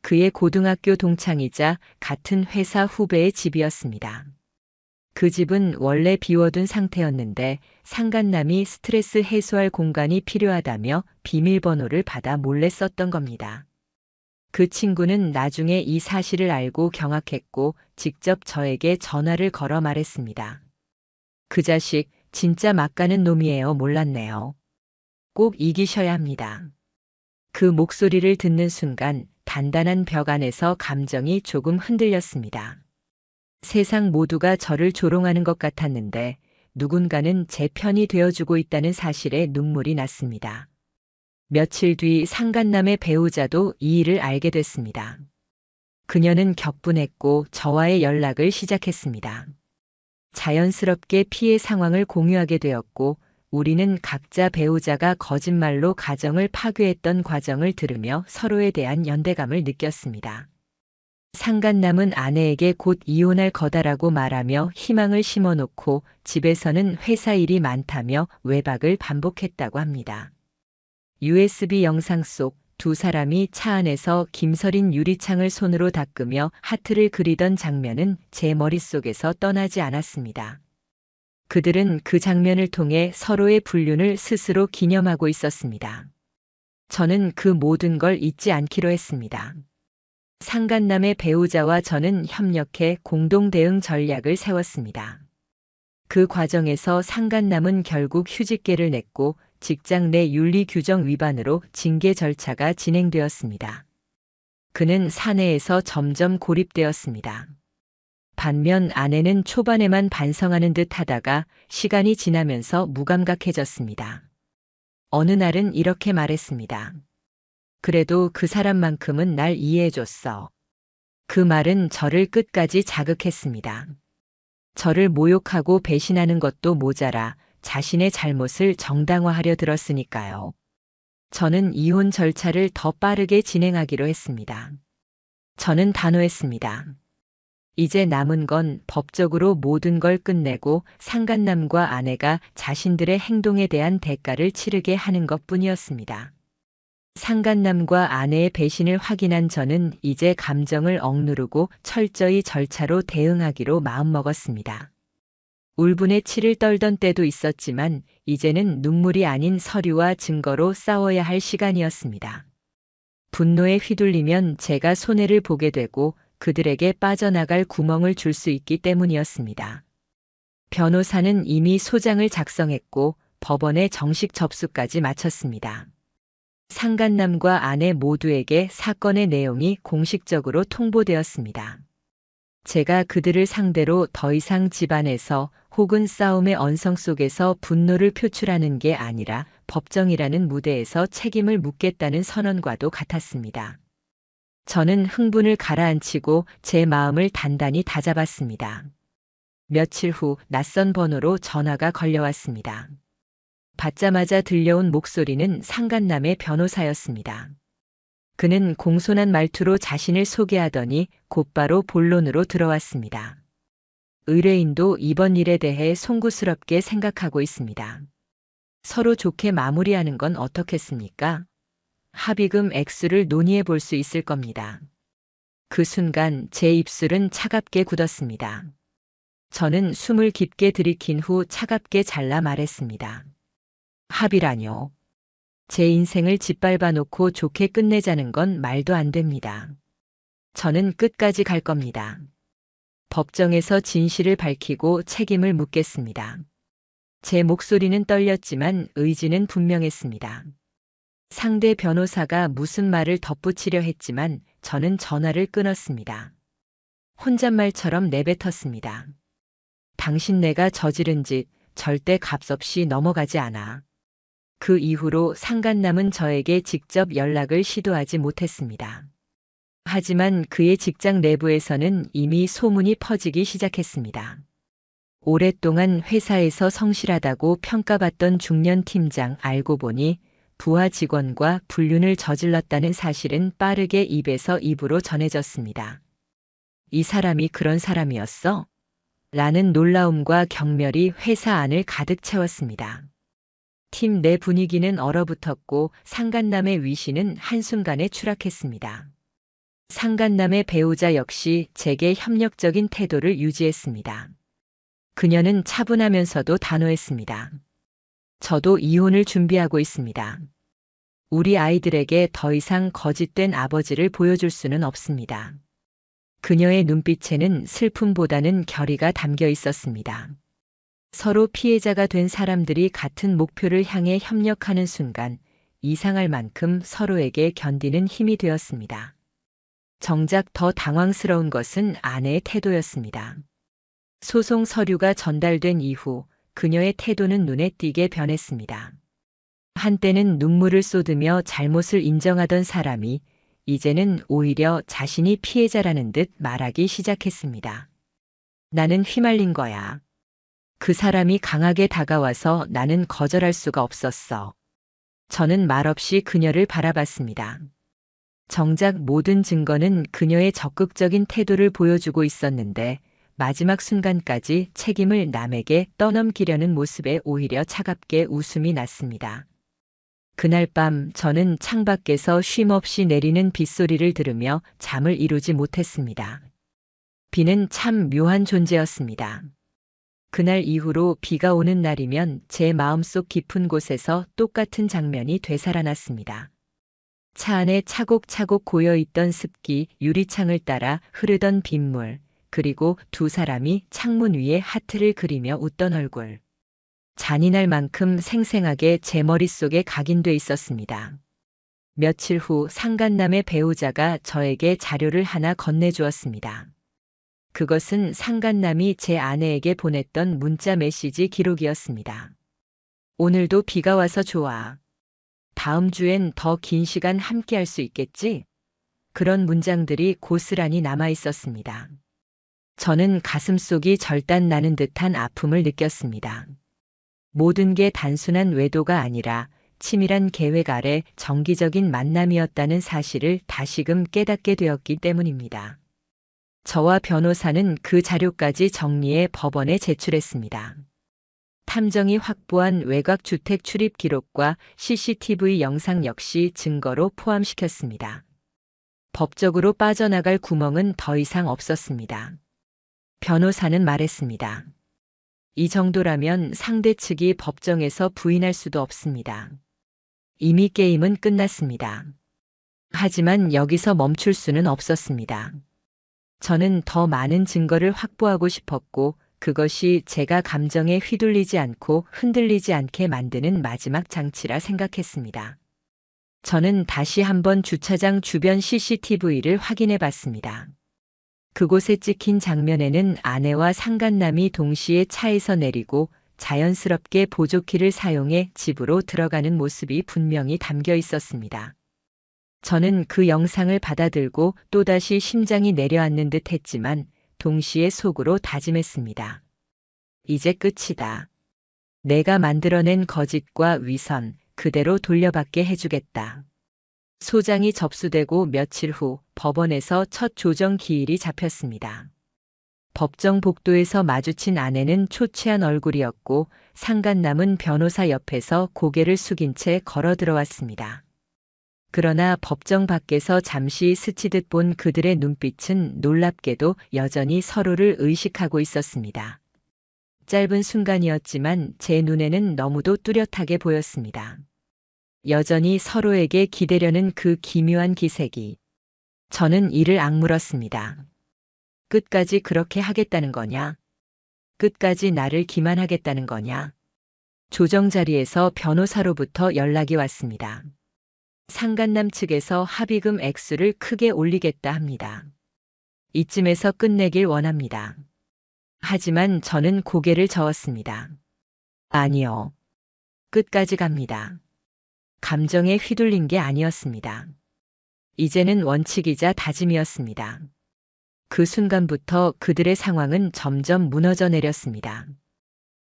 Speaker 1: 그의 고등학교 동창이자 같은 회사 후배의 집이었습니다. 그 집은 원래 비워둔 상태였는데 상간남이 스트레스 해소할 공간이 필요하다며 비밀번호를 받아 몰래 썼던 겁니다. 그 친구는 나중에 이 사실을 알고 경악했고 직접 저에게 전화를 걸어 말했습니다. 그 자식 진짜 막가는 놈이에요. 몰랐네요. 꼭 이기셔야 합니다. 그 목소리를 듣는 순간 단단한 벽 안에서 감정이 조금 흔들렸습니다. 세상 모두가 저를 조롱하는 것 같았는데 누군가는 제 편이 되어주고 있다는 사실에 눈물이 났습니다. 며칠 뒤 상간남의 배우자도 이 일을 알게 됐습니다. 그녀는 격분했고 저와의 연락을 시작했습니다. 자연스럽게 피해 상황을 공유하게 되었고 우리는 각자 배우자가 거짓말로 가정을 파괴했던 과정을 들으며 서로에 대한 연대감을 느꼈습니다. 상간남은 아내에게 곧 이혼할 거다라고 말하며 희망을 심어놓고 집에서는 회사 일이 많다며 외박을 반복했다고 합니다. USB 영상 속 두 사람이 차 안에서 김서린 유리창을 손으로 닦으며 하트를 그리던 장면은 제 머릿속에서 떠나지 않았습니다. 그들은 그 장면을 통해 서로의 불륜을 스스로 기념하고 있었습니다. 저는 그 모든 걸 잊지 않기로 했습니다. 상간남의 배우자와 저는 협력해 공동 대응 전략을 세웠습니다. 그 과정에서 상간남은 결국 휴직계를 냈고 직장 내 윤리 규정 위반으로 징계 절차가 진행되었습니다. 그는 사내에서 점점 고립되었습니다. 반면 아내는 초반에만 반성하는 듯 하다가 시간이 지나면서 무감각해졌습니다. 어느 날은 이렇게 말했습니다. 그래도 그 사람만큼은 날 이해해줬어. 그 말은 저를 끝까지 자극했습니다. 저를 모욕하고 배신하는 것도 모자라 자신의 잘못을 정당화하려 들었으니까요. 저는 이혼 절차를 더 빠르게 진행하기로 했습니다. 저는 단호했습니다. 이제 남은 건 법적으로 모든 걸 끝내고 상간남과 아내가 자신들의 행동에 대한 대가를 치르게 하는 것뿐이었습니다. 상간남과 아내의 배신을 확인한 저는 이제 감정을 억누르고 철저히 절차로 대응하기로 마음먹었습니다. 울분에 치를 떨던 때도 있었지만 이제는 눈물이 아닌 서류와 증거로 싸워야 할 시간이었습니다. 분노에 휘둘리면 제가 손해를 보게 되고 그들에게 빠져나갈 구멍을 줄 수 있기 때문이었습니다. 변호사는 이미 소장을 작성했고 법원에 정식 접수까지 마쳤습니다. 상간남과 아내 모두에게 사건의 내용이 공식적으로 통보되었습니다. 제가 그들을 상대로 더 이상 집안에서 혹은 싸움의 언성 속에서 분노를 표출하는 게 아니라 법정이라는 무대에서 책임을 묻겠다는 선언과도 같았습니다. 저는 흥분을 가라앉히고 제 마음을 단단히 다잡았습니다. 며칠 후 낯선 번호로 전화가 걸려왔습니다. 받자마자 들려온 목소리는 상간남의 변호사였습니다. 그는 공손한 말투로 자신을 소개하더니 곧바로 본론으로 들어왔습니다. 의뢰인도 이번 일에 대해 송구스럽게 생각하고 있습니다. 서로 좋게 마무리하는 건 어떻겠습니까? 합의금 액수를 논의해 볼 수 있을 겁니다. 그 순간 제 입술은 차갑게 굳었습니다. 저는 숨을 깊게 들이킨 후 차갑게 잘라 말했습니다. 합의라뇨. 제 인생을 짓밟아 놓고 좋게 끝내자는 건 말도 안 됩니다. 저는 끝까지 갈 겁니다. 법정에서 진실을 밝히고 책임을 묻겠습니다. 제 목소리는 떨렸지만 의지는 분명했습니다. 상대 변호사가 무슨 말을 덧붙이려 했지만 저는 전화를 끊었습니다. 혼잣말처럼 내뱉었습니다. 당신네가 저지른 짓 절대 값없이 넘어가지 않아. 그 이후로 상간남은 저에게 직접 연락을 시도하지 못했습니다. 하지만 그의 직장 내부에서는 이미 소문이 퍼지기 시작했습니다. 오랫동안 회사에서 성실하다고 평가받던 중년 팀장 알고 보니 부하 직원과 불륜을 저질렀다는 사실은 빠르게 입에서 입으로 전해졌습니다. 이 사람이 그런 사람이었어? 라는 놀라움과 경멸이 회사 안을 가득 채웠습니다. 팀 내 분위기는 얼어붙었고 상간남의 위신은 한순간에 추락했습니다. 상간남의 배우자 역시 제게 협력적인 태도를 유지했습니다. 그녀는 차분하면서도 단호했습니다. 저도 이혼을 준비하고 있습니다. 우리 아이들에게 더 이상 거짓된 아버지를 보여줄 수는 없습니다. 그녀의 눈빛에는 슬픔보다는 결의가 담겨 있었습니다. 서로 피해자가 된 사람들이 같은 목표를 향해 협력하는 순간 이상할 만큼 서로에게 견디는 힘이 되었습니다. 정작 더 당황스러운 것은 아내의 태도였습니다. 소송 서류가 전달된 이후 그녀의 태도는 눈에 띄게 변했습니다. 한때는 눈물을 쏟으며 잘못을 인정하던 사람이 이제는 오히려 자신이 피해자라는 듯 말하기 시작했습니다. 나는 휘말린 거야. 그 사람이 강하게 다가와서 나는 거절할 수가 없었어. 저는 말없이 그녀를 바라봤습니다. 정작 모든 증거는 그녀의 적극적인 태도를 보여주고 있었는데 마지막 순간까지 책임을 남에게 떠넘기려는 모습에 오히려 차갑게 웃음이 났습니다. 그날 밤 저는 창밖에서 쉼없이 내리는 빗소리를 들으며 잠을 이루지 못했습니다. 비는 참 묘한 존재였습니다. 그날 이후로 비가 오는 날이면 제 마음속 깊은 곳에서 똑같은 장면이 되살아났습니다. 차 안에 차곡차곡 고여있던 습기, 유리창을 따라 흐르던 빗물, 그리고 두 사람이 창문 위에 하트를 그리며 웃던 얼굴. 잔인할 만큼 생생하게 제 머릿속에 각인돼 있었습니다. 며칠 후 상간남의 배우자가 저에게 자료를 하나 건네주었습니다. 그것은 상간남이 제 아내에게 보냈던 문자 메시지 기록이었습니다. 오늘도 비가 와서 좋아. 다음 주엔 더 긴 시간 함께 할 수 있겠지? 그런 문장들이 고스란히 남아 있었습니다. 저는 가슴속이 절단 나는 듯한 아픔을 느꼈습니다. 모든 게 단순한 외도가 아니라 치밀한 계획 아래 정기적인 만남이었다는 사실을 다시금 깨닫게 되었기 때문입니다. 저와 변호사는 그 자료까지 정리해 법원에 제출했습니다. 탐정이 확보한 외곽 주택 출입 기록과 CCTV 영상 역시 증거로 포함시켰습니다. 법적으로 빠져나갈 구멍은 더 이상 없었습니다. 변호사는 말했습니다. 이 정도라면 상대 측이 법정에서 부인할 수도 없습니다. 이미 게임은 끝났습니다. 하지만 여기서 멈출 수는 없었습니다. 저는 더 많은 증거를 확보하고 싶었고 그것이 제가 감정에 휘둘리지 않고 흔들리지 않게 만드는 마지막 장치라 생각했습니다. 저는 다시 한번 주차장 주변 CCTV를 확인해 봤습니다. 그곳에 찍힌 장면에는 아내와 상간남이 동시에 차에서 내리고 자연스럽게 보조키를 사용해 집으로 들어가는 모습이 분명히 담겨 있었습니다. 저는 그 영상을 받아들고 또다시 심장이 내려앉는 듯 했지만 동시에 속으로 다짐했습니다. 이제 끝이다. 내가 만들어낸 거짓과 위선 그대로 돌려받게 해주겠다. 소장이 접수되고 며칠 후 법원에서 첫 조정 기일이 잡혔습니다. 법정 복도에서 마주친 아내는 초췌한 얼굴이었고 상간남은 변호사 옆에서 고개를 숙인 채 걸어 들어왔습니다. 그러나 법정 밖에서 잠시 스치듯 본 그들의 눈빛은 놀랍게도 여전히 서로를 의식하고 있었습니다. 짧은 순간이었지만 제 눈에는 너무도 뚜렷하게 보였습니다. 여전히 서로에게 기대려는 그 기묘한 기색이. 저는 이를 악물었습니다. 끝까지 그렇게 하겠다는 거냐? 끝까지 나를 기만하겠다는 거냐? 조정 자리에서 변호사로부터 연락이 왔습니다. 상간남 측에서 합의금 액수를 크게 올리겠다 합니다. 이쯤에서 끝내길 원합니다. 하지만 저는 고개를 저었습니다. 아니요. 끝까지 갑니다. 감정에 휘둘린 게 아니었습니다. 이제는 원칙이자 다짐이었습니다. 그 순간부터 그들의 상황은 점점 무너져 내렸습니다.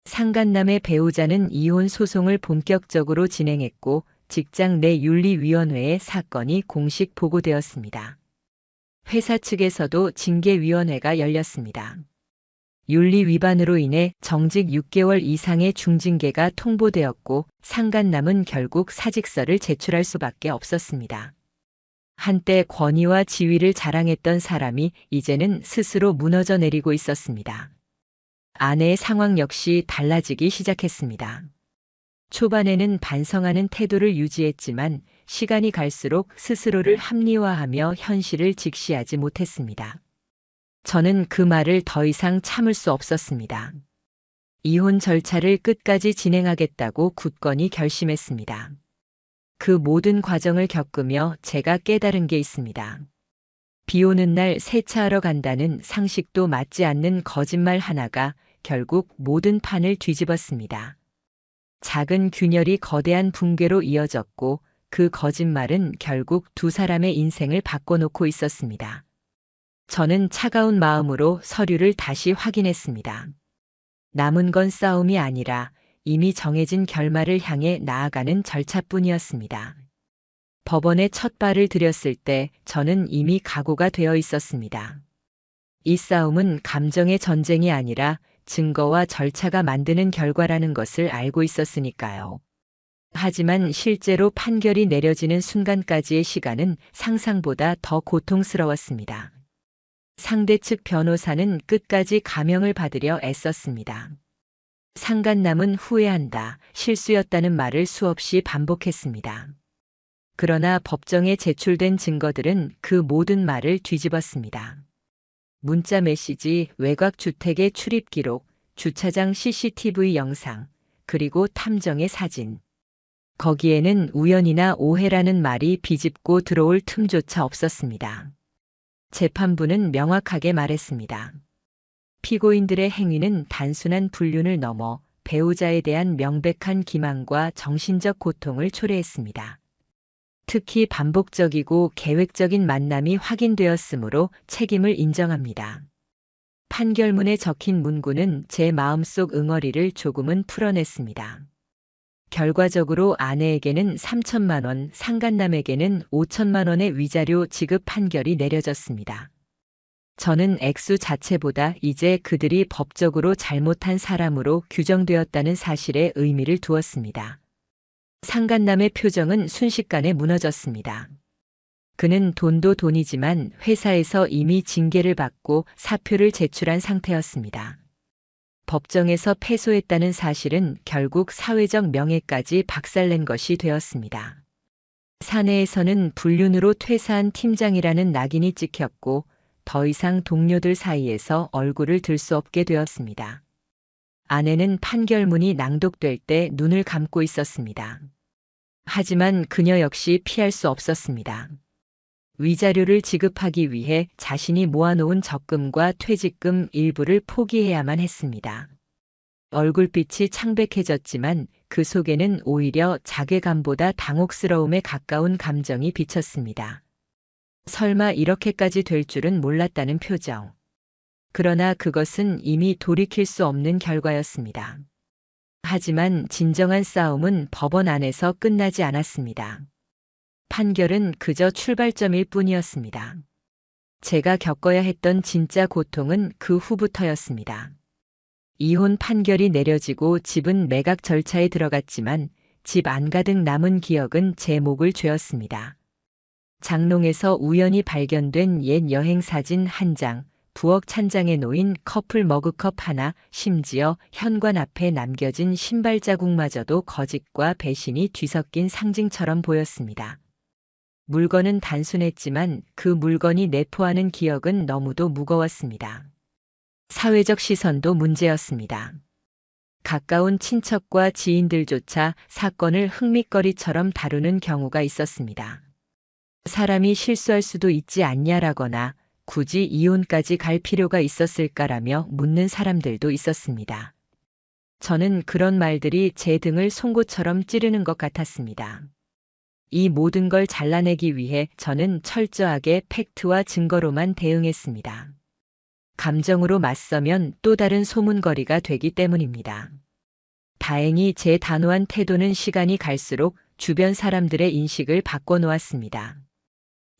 Speaker 1: 상간남의 배우자는 이혼 소송을 본격적으로 진행했고 직장 내 윤리위원회에 사건이 공식 보고되었습니다. 회사 측에서도 징계위원회가 열렸습니다. 윤리 위반으로 인해 정직 6개월 이상의 중징계가 통보되었고 상간남은 결국 사직서를 제출할 수밖에 없었습니다. 한때 권위와 지위를 자랑했던 사람이 이제는 스스로 무너져 내리고 있었습니다. 아내의 상황 역시 달라지기 시작했습니다. 초반에는 반성하는 태도를 유지했지만 시간이 갈수록 스스로를 합리화하며 현실을 직시하지 못했습니다. 저는 그 말을 더 이상 참을 수 없었습니다. 이혼 절차를 끝까지 진행하겠다고 굳건히 결심했습니다. 그 모든 과정을 겪으며 제가 깨달은 게 있습니다. 비 오는 날 세차하러 간다는 상식도 맞지 않는 거짓말 하나가 결국 모든 판을 뒤집었습니다. 작은 균열이 거대한 붕괴로 이어졌고 그 거짓말은 결국 두 사람의 인생을 바꿔놓고 있었습니다. 저는 차가운 마음으로 서류를 다시 확인했습니다. 남은 건 싸움이 아니라 이미 정해진 결말을 향해 나아가는 절차뿐이었습니다. 법원에 첫 발을 들였을 때 저는 이미 각오가 되어 있었습니다. 이 싸움은 감정의 전쟁이 아니라 증거와 절차가 만드는 결과라는 것을 알고 있었으니까요. 하지만 실제로 판결이 내려지는 순간까지의 시간은 상상보다 더 고통스러웠습니다. 상대 측 변호사는 끝까지 감형을 받으려 애썼습니다. 상간남은 후회한다, 실수였다는 말을 수없이 반복했습니다. 그러나 법정에 제출된 증거들은 그 모든 말을 뒤집었습니다. 문자 메시지, 외곽 주택의 출입 기록, 주차장 CCTV 영상, 그리고 탐정의 사진. 거기에는 우연이나 오해라는 말이 비집고 들어올 틈조차 없었습니다. 재판부는 명확하게 말했습니다. 피고인들의 행위는 단순한 불륜을 넘어 배우자에 대한 명백한 기만과 정신적 고통을 초래했습니다. 특히 반복적이고 계획적인 만남이 확인되었으므로 책임을 인정합니다. 판결문에 적힌 문구는 제 마음속 응어리를 조금은 풀어냈습니다. 결과적으로 아내에게는 3천만 원, 상간남에게는 5천만 원의 위자료 지급 판결이 내려졌습니다. 저는 액수 자체보다 이제 그들이 법적으로 잘못한 사람으로 규정되었다는 사실에 의미를 두었습니다. 상간남의 표정은 순식간에 무너졌습니다. 그는 돈도 돈이지만 회사에서 이미 징계를 받고 사표를 제출한 상태였습니다. 법정에서 패소했다는 사실은 결국 사회적 명예까지 박살낸 것이 되었습니다. 사내에서는 불륜으로 퇴사한 팀장이라는 낙인이 찍혔고 더 이상 동료들 사이에서 얼굴을 들 수 없게 되었습니다. 아내는 판결문이 낭독될 때 눈을 감고 있었습니다. 하지만 그녀 역시 피할 수 없었습니다. 위자료를 지급하기 위해 자신이 모아놓은 적금과 퇴직금 일부를 포기해야만 했습니다. 얼굴빛이 창백해졌지만 그 속에는 오히려 자괴감보다 당혹스러움에 가까운 감정이 비쳤습니다. 설마 이렇게까지 될 줄은 몰랐다는 표정. 그러나 그것은 이미 돌이킬 수 없는 결과였습니다. 하지만 진정한 싸움은 법원 안에서 끝나지 않았습니다. 판결은 그저 출발점일 뿐이었습니다. 제가 겪어야 했던 진짜 고통은 그 후부터였습니다. 이혼 판결이 내려지고 집은 매각 절차에 들어갔지만 집 안가득 남은 기억은 제 목을 죄었습니다. 장롱에서 우연히 발견된 옛 여행 사진 한 장, 부엌 찬장에 놓인 커플 머그컵 하나, 심지어 현관 앞에 남겨진 신발 자국마저도 거짓과 배신이 뒤섞인 상징처럼 보였습니다. 물건은 단순했지만 그 물건이 내포하는 기억은 너무도 무거웠습니다. 사회적 시선도 문제였습니다. 가까운 친척과 지인들조차 사건을 흥밋거리처럼 다루는 경우가 있었습니다. 사람이 실수할 수도 있지 않냐라거나 굳이 이혼까지 갈 필요가 있었을까라며 묻는 사람들도 있었습니다. 저는 그런 말들이 제 등을 송곳처럼 찌르는 것 같았습니다. 이 모든 걸 잘라내기 위해 저는 철저하게 팩트와 증거로만 대응했습니다. 감정으로 맞서면 또 다른 소문거리가 되기 때문입니다. 다행히 제 단호한 태도는 시간이 갈수록 주변 사람들의 인식을 바꿔놓았습니다.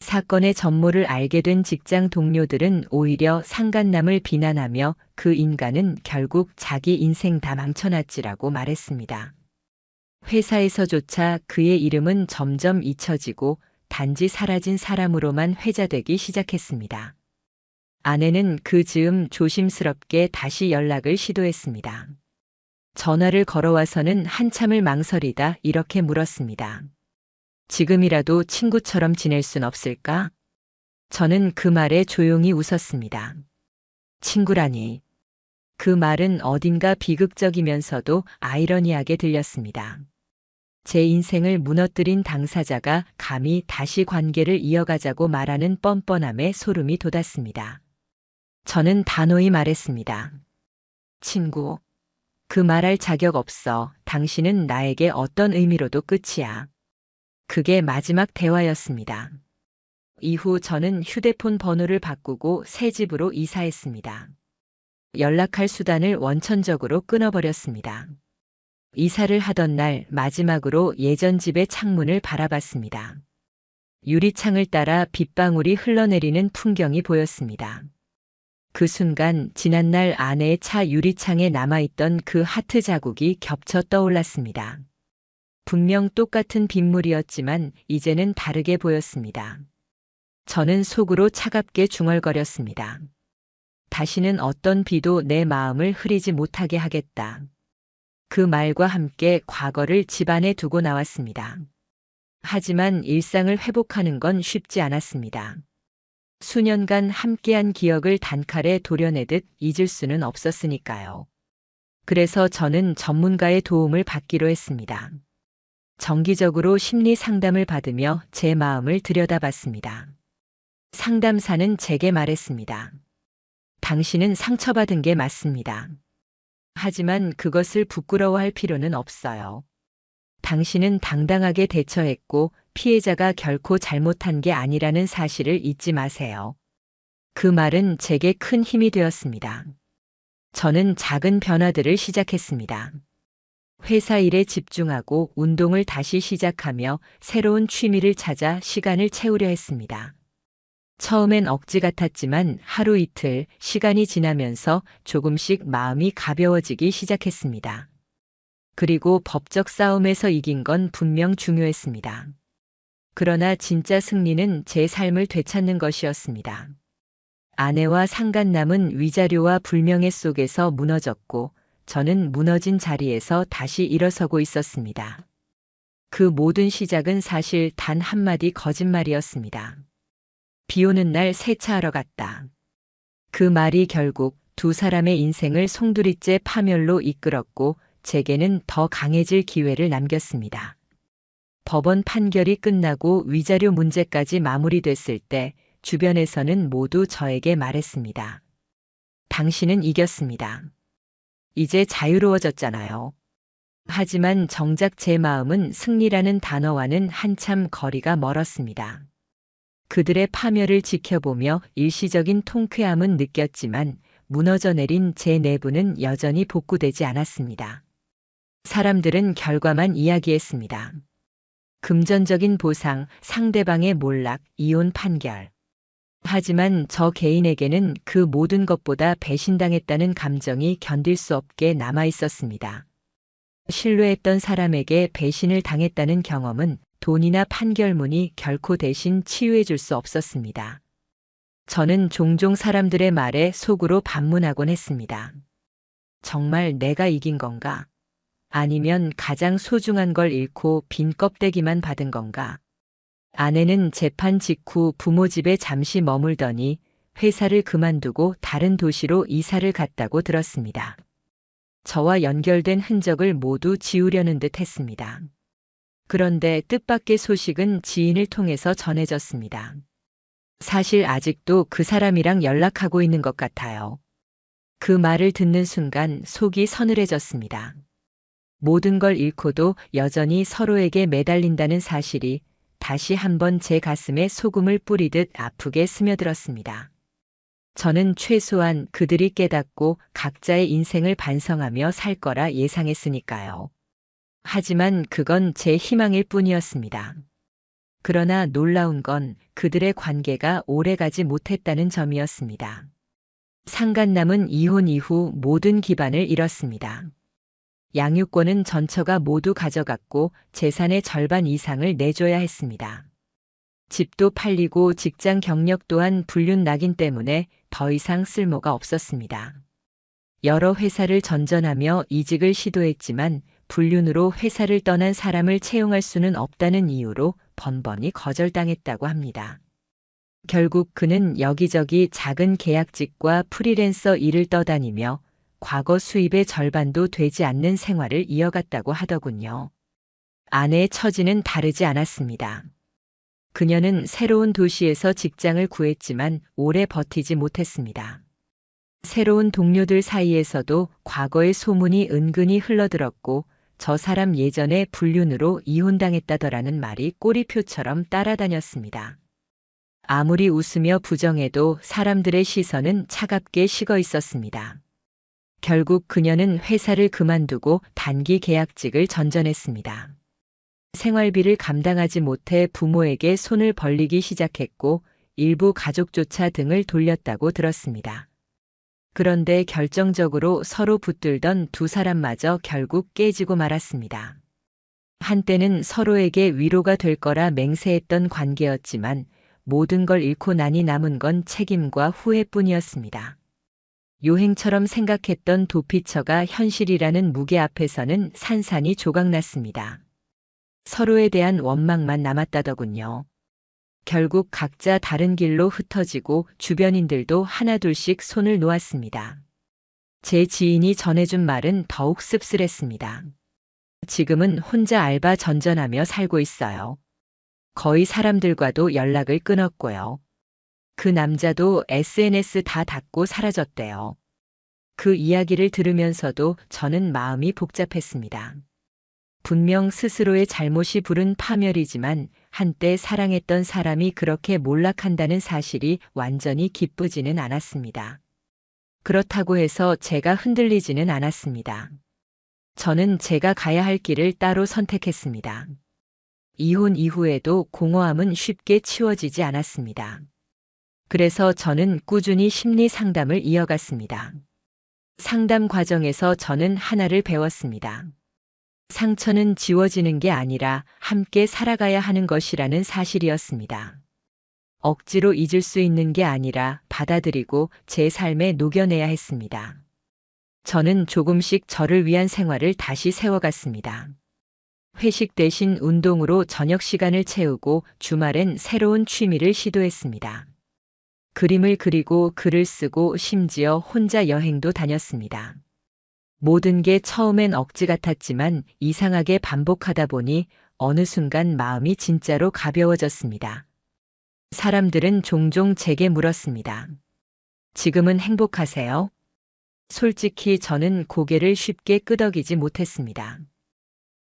Speaker 1: 사건의 전모를 알게 된 직장 동료들은 오히려 상간남을 비난하며 그 인간은 결국 자기 인생 다 망쳐놨지라고 말했습니다. 회사에서조차 그의 이름은 점점 잊혀지고 단지 사라진 사람으로만 회자되기 시작했습니다. 아내는 그 즈음 조심스럽게 다시 연락을 시도했습니다. 전화를 걸어와서는 한참을 망설이다 이렇게 물었습니다. 지금이라도 친구처럼 지낼 순 없을까? 저는 그 말에 조용히 웃었습니다. 친구라니. 그 말은 어딘가 비극적이면서도 아이러니하게 들렸습니다. 제 인생을 무너뜨린 당사자가 감히 다시 관계를 이어가자고 말하는 뻔뻔함에 소름이 돋았습니다. 저는 단호히 말했습니다. 친구, 그 말할 자격 없어. 당신은 나에게 어떤 의미로도 끝이야. 그게 마지막 대화였습니다. 이후 저는 휴대폰 번호를 바꾸고 새 집으로 이사했습니다. 연락할 수단을 원천적으로 끊어버렸습니다. 이사를 하던 날 마지막으로 예전 집의 창문을 바라봤습니다. 유리창을 따라 빗방울이 흘러내리는 풍경이 보였습니다. 그 순간 지난날 아내의 차 유리창에 남아있던 그 하트 자국이 겹쳐 떠올랐습니다. 분명 똑같은 빗물이었지만 이제는 다르게 보였습니다. 저는 속으로 차갑게 중얼거렸습니다. 다시는 어떤 비도 내 마음을 흐리지 못하게 하겠다. 그 말과 함께 과거를 집안에 두고 나왔습니다. 하지만 일상을 회복하는 건 쉽지 않았습니다. 수년간 함께한 기억을 단칼에 도려내듯 잊을 수는 없었으니까요. 그래서 저는 전문가의 도움을 받기로 했습니다. 정기적으로 심리 상담을 받으며 제 마음을 들여다봤습니다. 상담사는 제게 말했습니다. 당신은 상처받은 게 맞습니다. 하지만 그것을 부끄러워할 필요는 없어요. 당신은 당당하게 대처했고 피해자가 결코 잘못한 게 아니라는 사실을 잊지 마세요. 그 말은 제게 큰 힘이 되었습니다. 저는 작은 변화들을 시작했습니다. 회사 일에 집중하고 운동을 다시 시작하며 새로운 취미를 찾아 시간을 채우려 했습니다. 처음엔 억지 같았지만 하루 이틀 시간이 지나면서 조금씩 마음이 가벼워지기 시작했습니다. 그리고 법적 싸움에서 이긴 건 분명 중요했습니다. 그러나 진짜 승리는 제 삶을 되찾는 것이었습니다. 아내와 상간남은 위자료와 불명예 속에서 무너졌고 저는 무너진 자리에서 다시 일어서고 있었습니다. 그 모든 시작은 사실 단 한마디 거짓말이었습니다. 비 오는 날 세차하러 갔다. 그 말이 결국 두 사람의 인생을 송두리째 파멸로 이끌었고 제게는 더 강해질 기회를 남겼습니다. 법원 판결이 끝나고 위자료 문제까지 마무리됐을 때 주변에서는 모두 저에게 말했습니다. 당신은 이겼습니다. 이제 자유로워졌잖아요. 하지만 정작 제 마음은 승리라는 단어와는 한참 거리가 멀었습니다. 그들의 파멸을 지켜보며 일시적인 통쾌함은 느꼈지만 무너져 내린 제 내부는 여전히 복구되지 않았습니다. 사람들은 결과만 이야기했습니다. 금전적인 보상, 상대방의 몰락, 이혼 판결. 하지만 저 개인에게는 그 모든 것보다 배신당했다는 감정이 견딜 수 없게 남아 있었습니다. 신뢰했던 사람에게 배신을 당했다는 경험은 돈이나 판결문이 결코 대신 치유해 줄 수 없었습니다. 저는 종종 사람들의 말에 속으로 반문하곤 했습니다. 정말 내가 이긴 건가? 아니면 가장 소중한 걸 잃고 빈 껍데기만 받은 건가? 아내는 재판 직후 부모 집에 잠시 머물더니 회사를 그만두고 다른 도시로 이사를 갔다고 들었습니다. 저와 연결된 흔적을 모두 지우려는 듯 했습니다. 그런데 뜻밖의 소식은 지인을 통해서 전해졌습니다. 사실 아직도 그 사람이랑 연락하고 있는 것 같아요. 그 말을 듣는 순간 속이 서늘해졌습니다. 모든 걸 잃고도 여전히 서로에게 매달린다는 사실이 다시 한번 제 가슴에 소금을 뿌리듯 아프게 스며들었습니다. 저는 최소한 그들이 깨닫고 각자의 인생을 반성하며 살 거라 예상했으니까요. 하지만 그건 제 희망일 뿐이었습니다. 그러나 놀라운 건 그들의 관계가 오래가지 못했다는 점이었습니다. 상간남은 이혼 이후 모든 기반을 잃었습니다. 양육권은 전처가 모두 가져갔고 재산의 절반 이상을 내줘야 했습니다. 집도 팔리고 직장 경력 또한 불륜 낙인 때문에 더 이상 쓸모가 없었습니다. 여러 회사를 전전하며 이직을 시도했지만 불륜으로 회사를 떠난 사람을 채용할 수는 없다는 이유로 번번이 거절당했다고 합니다. 결국 그는 여기저기 작은 계약직과 프리랜서 일을 떠다니며 과거 수입의 절반도 되지 않는 생활을 이어갔다고 하더군요. 아내의 처지는 다르지 않았습니다. 그녀는 새로운 도시에서 직장을 구했지만 오래 버티지 못했습니다. 새로운 동료들 사이에서도 과거의 소문이 은근히 흘러들었고 저 사람 예전에 불륜으로 이혼당했다더라는 말이 꼬리표처럼 따라다녔습니다. 아무리 웃으며 부정해도 사람들의 시선은 차갑게 식어 있었습니다. 결국 그녀는 회사를 그만두고 단기 계약직을 전전했습니다. 생활비를 감당하지 못해 부모에게 손을 벌리기 시작했고 일부 가족조차 등을 돌렸다고 들었습니다. 그런데 결정적으로 서로 붙들던 두 사람마저 결국 깨지고 말았습니다. 한때는 서로에게 위로가 될 거라 맹세했던 관계였지만 모든 걸 잃고 나니 남은 건 책임과 후회뿐이었습니다. 요행처럼 생각했던 도피처가 현실이라는 무게 앞에서는 산산이 조각났습니다. 서로에 대한 원망만 남았다더군요. 결국 각자 다른 길로 흩어지고 주변인들도 하나둘씩 손을 놓았습니다. 제 지인이 전해준 말은 더욱 씁쓸했습니다. 지금은 혼자 알바 전전하며 살고 있어요. 거의 사람들과도 연락을 끊었고요. 그 남자도 SNS 다 닫고 사라졌대요. 그 이야기를 들으면서도 저는 마음이 복잡했습니다. 분명 스스로의 잘못이 부른 파멸이지만 한때 사랑했던 사람이 그렇게 몰락한다는 사실이 완전히 기쁘지는 않았습니다. 그렇다고 해서 제가 흔들리지는 않았습니다. 저는 제가 가야 할 길을 따로 선택했습니다. 이혼 이후에도 공허함은 쉽게 치워지지 않았습니다. 그래서 저는 꾸준히 심리 상담을 이어갔습니다. 상담 과정에서 저는 하나를 배웠습니다. 상처는 지워지는 게 아니라 함께 살아가야 하는 것이라는 사실이었습니다. 억지로 잊을 수 있는 게 아니라 받아들이고 제 삶에 녹여내야 했습니다. 저는 조금씩 저를 위한 생활을 다시 세워갔습니다. 회식 대신 운동으로 저녁 시간을 채우고 주말엔 새로운 취미를 시도했습니다. 그림을 그리고 글을 쓰고 심지어 혼자 여행도 다녔습니다. 모든 게 처음엔 억지 같았지만 이상하게 반복하다 보니 어느 순간 마음이 진짜로 가벼워졌습니다. 사람들은 종종 제게 물었습니다. 지금은 행복하세요? 솔직히 저는 고개를 쉽게 끄덕이지 못했습니다.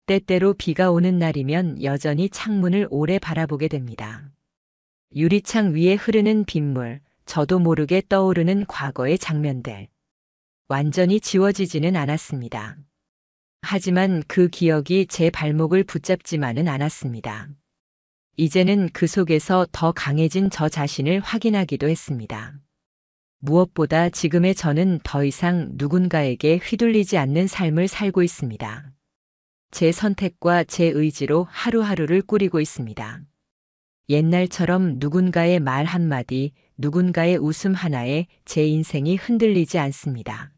Speaker 1: 때때로 비가 오는 날이면 여전히 창문을 오래 바라보게 됩니다. 유리창 위에 흐르는 빗물, 저도 모르게 떠오르는 과거의 장면들. 완전히 지워지지는 않았습니다. 하지만 그 기억이 제 발목을 붙잡지만은 않았습니다. 이제는 그 속에서 더 강해진 저 자신을 확인하기도 했습니다. 무엇보다 지금의 저는 더 이상 누군가에게 휘둘리지 않는 삶을 살고 있습니다. 제 선택과 제 의지로 하루하루를 꾸리고 있습니다. 옛날처럼 누군가의 말 한마디, 누군가의 웃음 하나에 제 인생이 흔들리지 않습니다.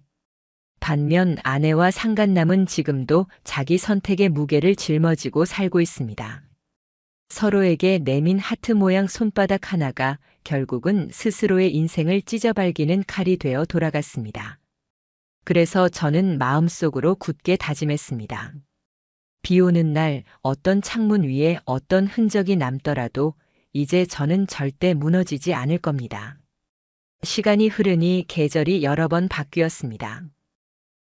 Speaker 1: 반면 아내와 상간남은 지금도 자기 선택의 무게를 짊어지고 살고 있습니다. 서로에게 내민 하트 모양 손바닥 하나가 결국은 스스로의 인생을 찢어발기는 칼이 되어 돌아갔습니다. 그래서 저는 마음속으로 굳게 다짐했습니다. 비 오는 날 어떤 창문 위에 어떤 흔적이 남더라도 이제 저는 절대 무너지지 않을 겁니다. 시간이 흐르니 계절이 여러 번 바뀌었습니다.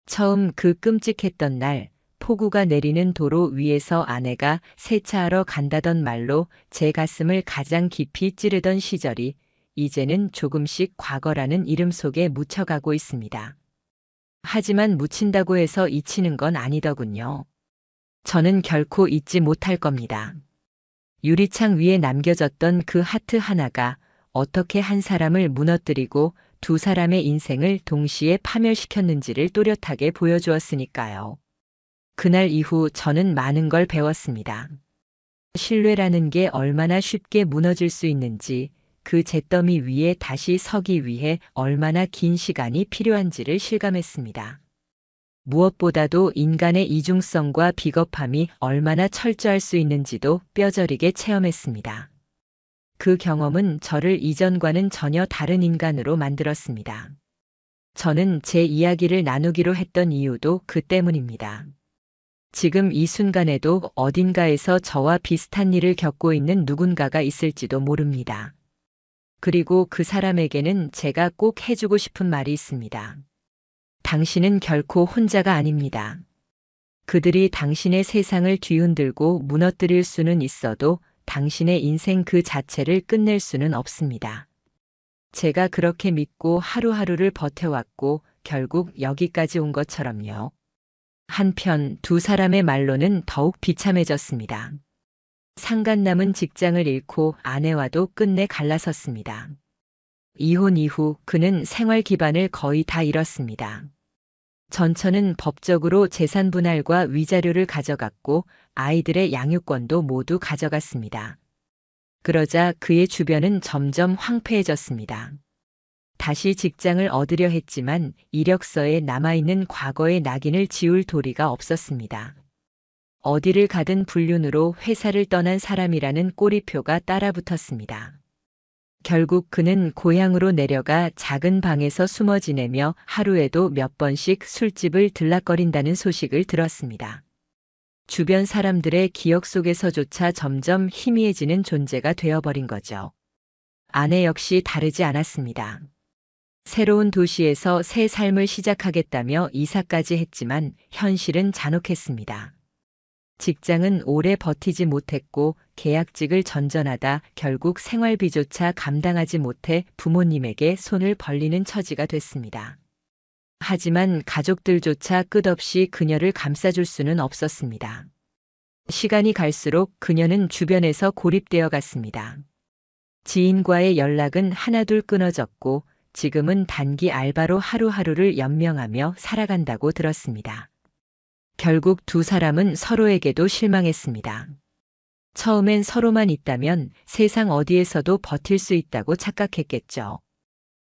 Speaker 1: 처음 그 끔찍했던 날, 폭우가 내리는 도로 위에서 아내가 세차하러 간다던 말로 제 가슴을 가장 깊이 찌르던 시절이 이제는 조금씩 과거라는 이름 속에 묻혀가고 있습니다. 하지만 묻힌다고 해서 잊히는 건 아니더군요. 저는 결코 잊지 못할 겁니다. 유리창 위에 남겨졌던 그 하트 하나가 어떻게 한 사람을 무너뜨리고 두 사람의 인생을 동시에 파멸시켰는지를 또렷하게 보여주었으니까요. 그날 이후 저는 많은 걸 배웠습니다. 신뢰라는 게 얼마나 쉽게 무너질 수 있는지, 그 잿더미 위에 다시 서기 위해 얼마나 긴 시간이 필요한지를 실감했습니다. 무엇보다도 인간의 이중성과 비겁함이 얼마나 철저할 수 있는지도 뼈저리게 체험했습니다. 그 경험은 저를 이전과는 전혀 다른 인간으로 만들었습니다. 저는 제 이야기를 나누기로 했던 이유도 그 때문입니다. 지금 이 순간에도 어딘가에서 저와 비슷한 일을 겪고 있는 누군가가 있을지도 모릅니다. 그리고 그 사람에게는 제가 꼭 해주고 싶은 말이 있습니다. 당신은 결코 혼자가 아닙니다. 그들이 당신의 세상을 뒤흔들고 무너뜨릴 수는 있어도 당신의 인생 그 자체를 끝낼 수는 없습니다. 제가 그렇게 믿고 하루하루를 버텨왔고 결국 여기까지 온 것처럼요. 한편 두 사람의 말로는 더욱 비참해졌습니다. 상간남은 직장을 잃고 아내와도 끝내 갈라섰습니다. 이혼 이후 그는 생활 기반을 거의 다 잃었습니다. 전처는 법적으로 재산 분할과 위자료를 가져갔고 아이들의 양육권도 모두 가져갔습니다. 그러자 그의 주변은 점점 황폐해졌습니다. 다시 직장을 얻으려 했지만 이력서에 남아있는 과거의 낙인을 지울 도리가 없었습니다. 어디를 가든 불륜으로 회사를 떠난 사람이라는 꼬리표가 따라붙었습니다. 결국 그는 고향으로 내려가 작은 방에서 숨어 지내며 하루에도 몇 번씩 술집을 들락거린다는 소식을 들었습니다. 주변 사람들의 기억 속에서조차 점점 희미해지는 존재가 되어버린 거죠. 아내 역시 다르지 않았습니다. 새로운 도시에서 새 삶을 시작하겠다며 이사까지 했지만 현실은 잔혹했습니다. 직장은 오래 버티지 못했고 계약직을 전전하다 결국 생활비조차 감당하지 못해 부모님에게 손을 벌리는 처지가 됐습니다. 하지만 가족들조차 끝없이 그녀를 감싸줄 수는 없었습니다. 시간이 갈수록 그녀는 주변에서 고립되어 갔습니다. 지인과의 연락은 하나둘 끊어졌고 지금은 단기 알바로 하루하루를 연명하며 살아간다고 들었습니다. 결국 두 사람은 서로에게도 실망했습니다. 처음엔 서로만 있다면 세상 어디에서도 버틸 수 있다고 착각했겠죠.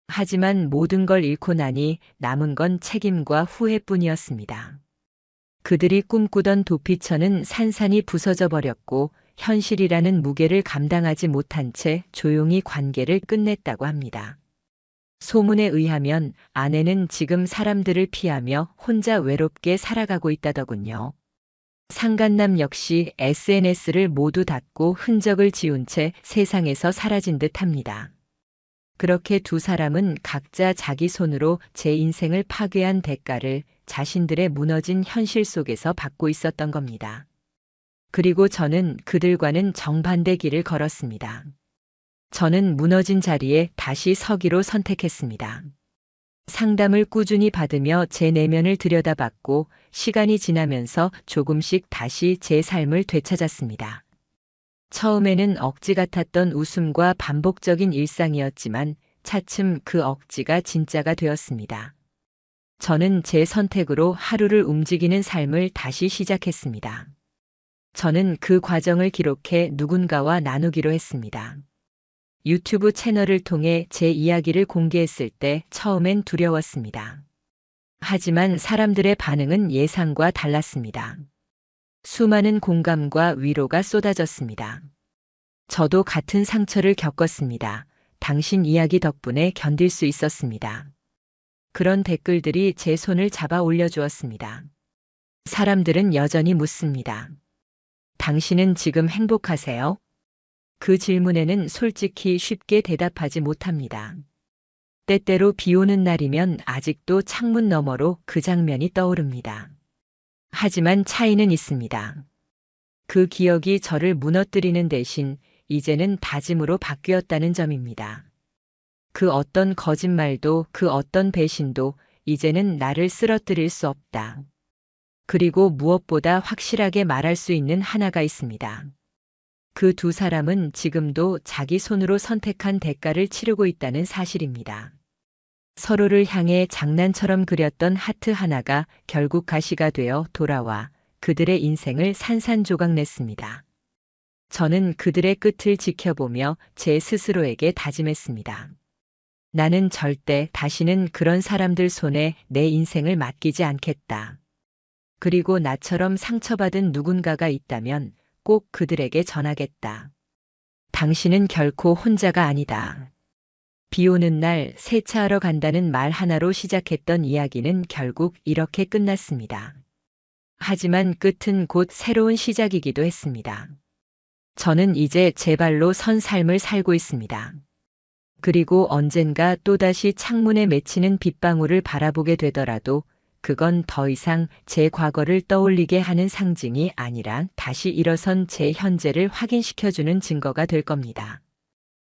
Speaker 1: 하지만 모든 걸 잃고 나니 남은 건 책임과 후회뿐이었습니다. 그들이 꿈꾸던 도피처는 산산이 부서져 버렸고 현실이라는 무게를 감당하지 못한 채 조용히 관계를 끝냈다고 합니다. 소문에 의하면 아내는 지금 사람들을 피하며 혼자 외롭게 살아가고 있다더군요. 상간남 역시 SNS를 모두 닫고 흔적을 지운 채 세상에서 사라진 듯 합니다. 그렇게 두 사람은 각자 자기 손으로 제 인생을 파괴한 대가를 자신들의 무너진 현실 속에서 받고 있었던 겁니다. 그리고 저는 그들과는 정반대 길을 걸었습니다. 저는 무너진 자리에 다시 서기로 선택했습니다. 상담을 꾸준히 받으며 제 내면을 들여다봤고 시간이 지나면서 조금씩 다시 제 삶을 되찾았습니다. 처음에는 억지 같았던 웃음과 반복적인 일상이었지만 차츰 그 억지가 진짜가 되었습니다. 저는 제 선택으로 하루를 움직이는 삶을 다시 시작했습니다. 저는 그 과정을 기록해 누군가와 나누기로 했습니다. 유튜브 채널을 통해 제 이야기를 공개했을 때 처음엔 두려웠습니다. 하지만 사람들의 반응은 예상과 달랐습니다. 수많은 공감과 위로가 쏟아졌습니다. 저도 같은 상처를 겪었습니다. 당신 이야기 덕분에 견딜 수 있었습니다. 그런 댓글들이 제 손을 잡아 올려주었습니다. 사람들은 여전히 묻습니다. 당신은 지금 행복하세요? 그 질문에는 솔직히 쉽게 대답하지 못합니다. 때때로 비 오는 날이면 아직도 창문 너머로 그 장면이 떠오릅니다. 하지만 차이는 있습니다. 그 기억이 저를 무너뜨리는 대신 이제는 다짐으로 바뀌었다는 점입니다. 그 어떤 거짓말도 그 어떤 배신도 이제는 나를 쓰러뜨릴 수 없다. 그리고 무엇보다 확실하게 말할 수 있는 하나가 있습니다. 그 두 사람은 지금도 자기 손으로 선택한 대가를 치르고 있다는 사실입니다. 서로를 향해 장난처럼 그렸던 하트 하나가 결국 가시가 되어 돌아와 그들의 인생을 산산조각냈습니다. 저는 그들의 끝을 지켜보며 제 스스로에게 다짐했습니다. 나는 절대 다시는 그런 사람들 손에 내 인생을 맡기지 않겠다. 그리고 나처럼 상처받은 누군가가 있다면 꼭 그들에게 전하겠다. 당신은 결코 혼자가 아니다. 비 오는 날 세차하러 간다는 말 하나로 시작했던 이야기는 결국 이렇게 끝났습니다. 하지만 끝은 곧 새로운 시작이기도 했습니다. 저는 이제 제 발로 선 삶을 살고 있습니다. 그리고 언젠가 또다시 창문에 맺히는 빗방울을 바라보게 되더라도 그건 더 이상 제 과거를 떠올리게 하는 상징이 아니라 다시 일어선 제 현재를 확인시켜주는 증거가 될 겁니다.